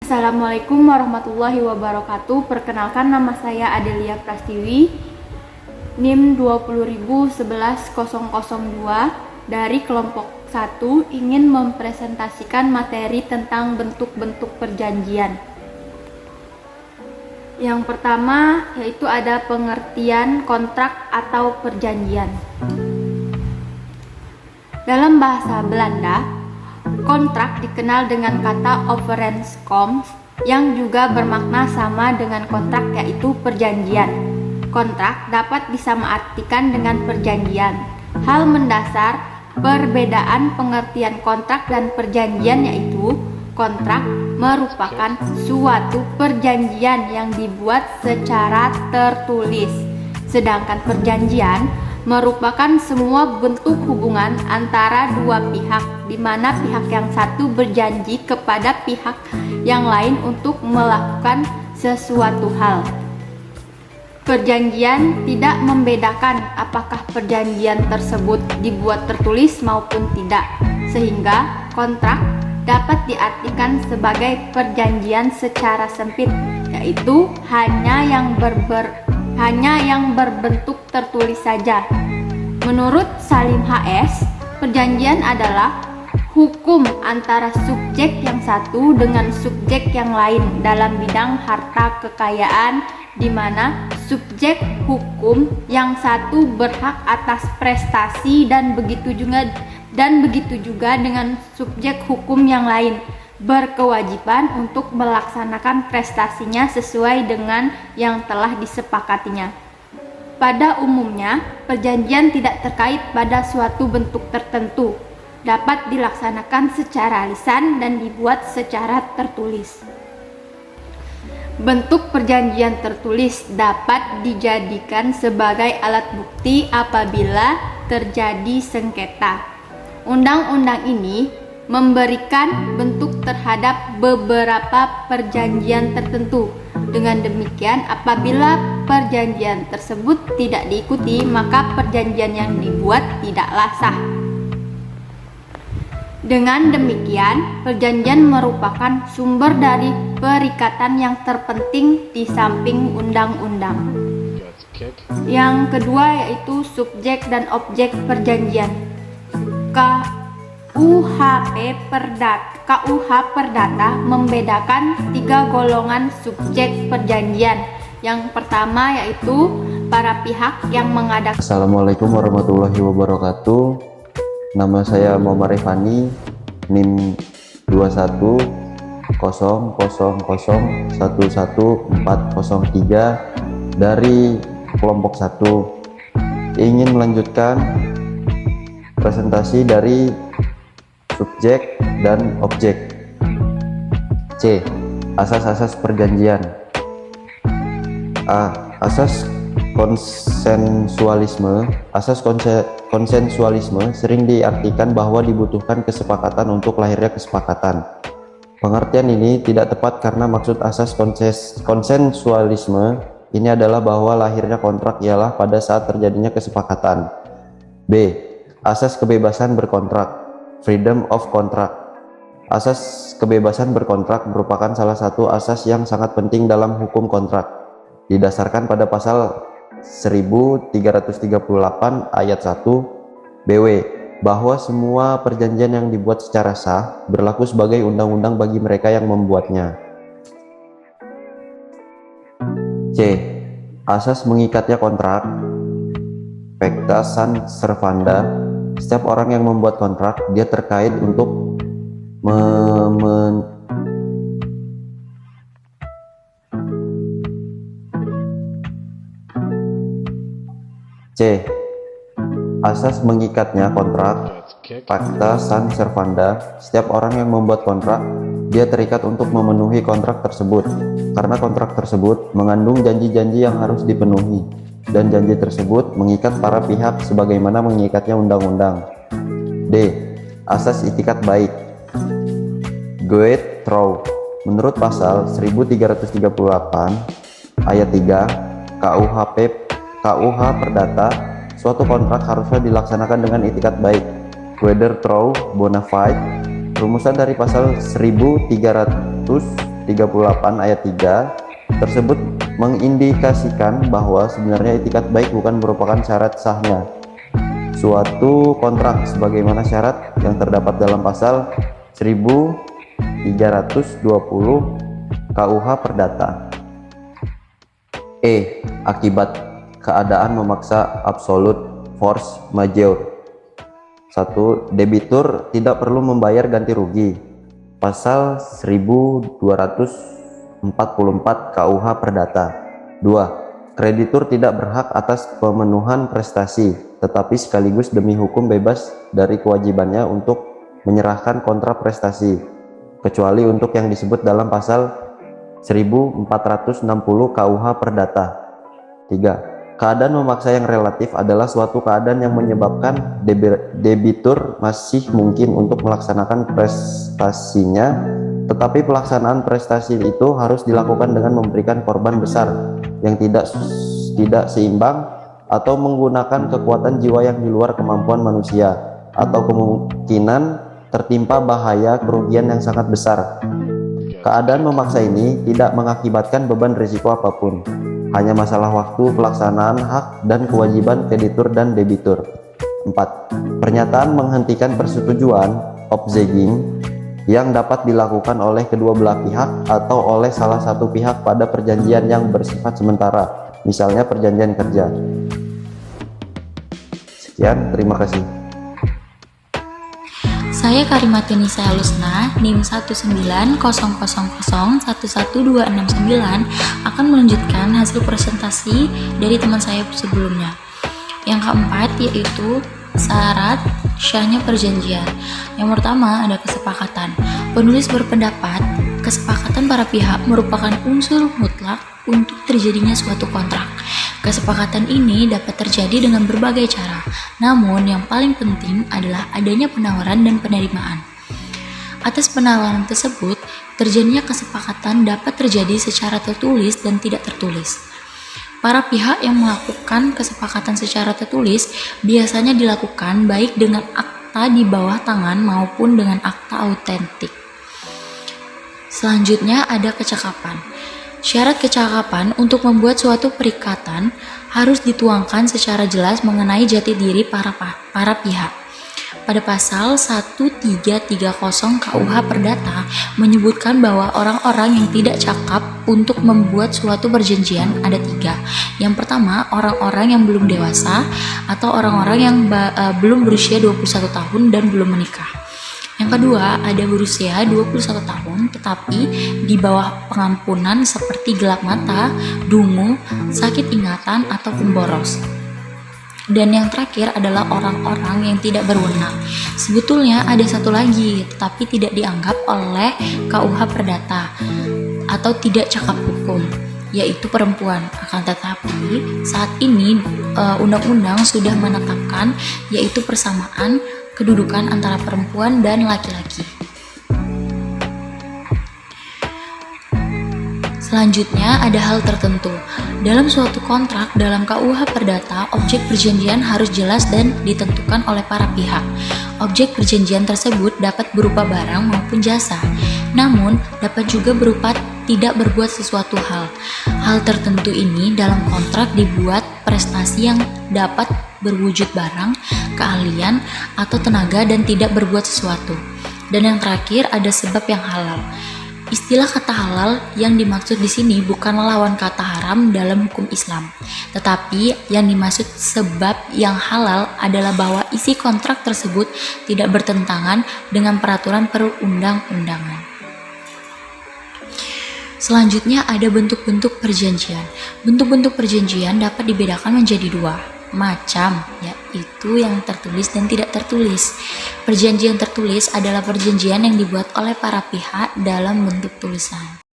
Assalamualaikum warahmatullahi wabarakatuh. Perkenalkan, nama saya Adelia Prastiwi, NIM 2011002 dari kelompok 1, ingin mempresentasikan materi tentang bentuk-bentuk perjanjian. Yang pertama yaitu ada pengertian kontrak atau perjanjian. Dalam bahasa Belanda, kontrak dikenal dengan kata overeenkomst yang juga bermakna sama dengan kontrak, yaitu perjanjian. Kontrak dapat disamaartikan dengan perjanjian. Hal mendasar perbedaan pengertian kontrak dan perjanjian yaitu kontrak merupakan suatu perjanjian yang dibuat secara tertulis, sedangkan perjanjian merupakan semua bentuk hubungan antara dua pihak, di mana pihak yang satu berjanji kepada pihak yang lain untuk melakukan sesuatu hal. Perjanjian tidak membedakan apakah perjanjian tersebut dibuat tertulis maupun tidak, sehingga kontrak dapat diartikan sebagai perjanjian secara sempit, yaitu hanya yang berbentuk tertulis saja. Menurut Salim HS, perjanjian adalah hukum antara subjek yang satu dengan subjek yang lain dalam bidang harta kekayaan, di mana subjek hukum yang satu berhak atas prestasi dan begitu juga dengan subjek hukum yang lain berkewajiban untuk melaksanakan prestasinya sesuai dengan yang telah disepakatinya. Pada umumnya, perjanjian tidak terkait pada suatu bentuk tertentu, dapat dilaksanakan secara lisan dan dibuat secara tertulis. Bentuk perjanjian tertulis dapat dijadikan sebagai alat bukti apabila terjadi sengketa. Undang-undang ini memberikan bentuk terhadap beberapa perjanjian tertentu. Dengan demikian, apabila perjanjian tersebut tidak diikuti, maka perjanjian yang dibuat tidaklah sah. Dengan demikian, perjanjian merupakan sumber dari perikatan yang terpenting di samping undang-undang. Yang kedua yaitu subjek dan objek perjanjian. KUH Perdata membedakan 3 golongan subjek perjanjian. Yang pertama yaitu para pihak yang mengadakan. Assalamualaikum warahmatullahi wabarakatuh. Nama saya Muhammad Rifani, NIM 21000111403 dari kelompok 1. Ingin melanjutkan presentasi dari subjek dan objek. C. Asas-asas perjanjian. A. Asas konsensualisme. Konsensualisme sering diartikan bahwa dibutuhkan kesepakatan untuk lahirnya kesepakatan. Pengertian ini tidak tepat karena maksud asas konsensualisme ini adalah bahwa lahirnya kontrak ialah pada saat terjadinya kesepakatan. B. Asas kebebasan berkontrak. Freedom of contract. Asas kebebasan berkontrak merupakan salah satu asas yang sangat penting dalam hukum kontrak. Didasarkan pada pasal 1338 ayat 1 BW bahwa semua perjanjian yang dibuat secara sah berlaku sebagai undang-undang bagi mereka yang membuatnya. C. Asas mengikatnya kontrak. Pacta sunt servanda. Setiap orang yang membuat kontrak, dia terkait untuk C. Asas mengikatnya kontrak. Pacta sunt servanda. Setiap orang yang membuat kontrak, dia terikat untuk memenuhi kontrak tersebut, karena kontrak tersebut mengandung janji-janji yang harus dipenuhi, dan janji tersebut mengikat para pihak sebagaimana mengikatnya undang-undang. D. Asas itikat baik. Goed trouw. Menurut pasal 1338 ayat 3 KUH Perdata, suatu kontrak harusnya dilaksanakan dengan itikat baik. Weder trouw bona fide. Rumusan dari pasal 1338 38 ayat 3 tersebut mengindikasikan bahwa sebenarnya itikat baik bukan merupakan syarat sahnya suatu kontrak sebagaimana syarat yang terdapat dalam pasal 1320 KUH Perdata. Akibat keadaan memaksa absolute force majeure. 1. Debitur tidak perlu membayar ganti rugi. Pasal 1244 KUH Perdata. 2. Kreditur tidak berhak atas pemenuhan prestasi, tetapi sekaligus demi hukum bebas dari kewajibannya untuk menyerahkan kontrak prestasi, kecuali untuk yang disebut dalam pasal 1460 KUH Perdata. 3. Keadaan memaksa yang relatif adalah suatu keadaan yang menyebabkan debitur masih mungkin untuk melaksanakan prestasinya, tetapi pelaksanaan prestasi itu harus dilakukan dengan memberikan korban besar yang tidak seimbang atau menggunakan kekuatan jiwa yang di luar kemampuan manusia, atau kemungkinan tertimpa bahaya kerugian yang sangat besar. Keadaan memaksa ini tidak mengakibatkan beban risiko apapun, hanya masalah waktu pelaksanaan hak dan kewajiban kreditur dan debitur. 4. Pernyataan menghentikan persetujuan obliging yang dapat dilakukan oleh kedua belah pihak atau oleh salah satu pihak pada perjanjian yang bersifat sementara, misalnya perjanjian kerja. Sekian, terima kasih. Saya Karimatini Lusna, NIM 19000111269 akan melanjutkan hasil presentasi dari teman saya sebelumnya. Yang keempat yaitu syarat syahnya perjanjian. Yang pertama ada kesepakatan. Penulis berpendapat kesepakatan para pihak merupakan unsur mutlak untuk terjadinya suatu kontrak. Kesepakatan ini dapat terjadi dengan berbagai cara, namun yang paling penting adalah adanya penawaran dan penerimaan. Atas penawaran tersebut, terjadinya kesepakatan dapat terjadi secara tertulis dan tidak tertulis. Para pihak yang melakukan kesepakatan secara tertulis biasanya dilakukan baik dengan akta di bawah tangan maupun dengan akta autentik. Selanjutnya ada kecakapan. Syarat kecakapan untuk membuat suatu perikatan harus dituangkan secara jelas mengenai jati diri para pihak. Pada pasal 1330 KUH Perdata menyebutkan bahwa orang-orang yang tidak cakap untuk membuat suatu perjanjian ada 3. Yang pertama, orang-orang yang belum dewasa atau orang-orang yang belum berusia 21 tahun dan belum menikah. Yang kedua, ada berusia 21 tahun tetapi di bawah pengampunan seperti gelap mata, dungu, sakit ingatan, atau boros. Dan yang terakhir adalah orang-orang yang tidak berwenang. Sebetulnya ada satu lagi tetapi tidak dianggap oleh KUH Perdata atau tidak cakap hukum, yaitu perempuan. Akan tetapi saat ini undang-undang sudah menetapkan yaitu persamaan kedudukan antara perempuan dan laki-laki. Selanjutnya ada hal tertentu. Dalam suatu kontrak dalam KUH Perdata, objek perjanjian harus jelas dan ditentukan oleh para pihak. Objek perjanjian tersebut dapat berupa barang maupun jasa, namun dapat juga berupa tidak berbuat sesuatu hal. Hal tertentu ini dalam kontrak dibuat prestasi yang dapat berwujud barang, keahlian, atau tenaga dan tidak berbuat sesuatu. Dan yang terakhir ada sebab yang halal. Istilah kata halal yang dimaksud di sini bukan lawan kata haram dalam hukum Islam, tetapi yang dimaksud sebab yang halal adalah bahwa isi kontrak tersebut tidak bertentangan dengan peraturan perundang-undangan. Selanjutnya ada bentuk-bentuk perjanjian. Bentuk-bentuk perjanjian dapat dibedakan menjadi 2 macam, yaitu yang tertulis dan tidak tertulis. Perjanjian tertulis adalah perjanjian yang dibuat oleh para pihak dalam bentuk tulisan.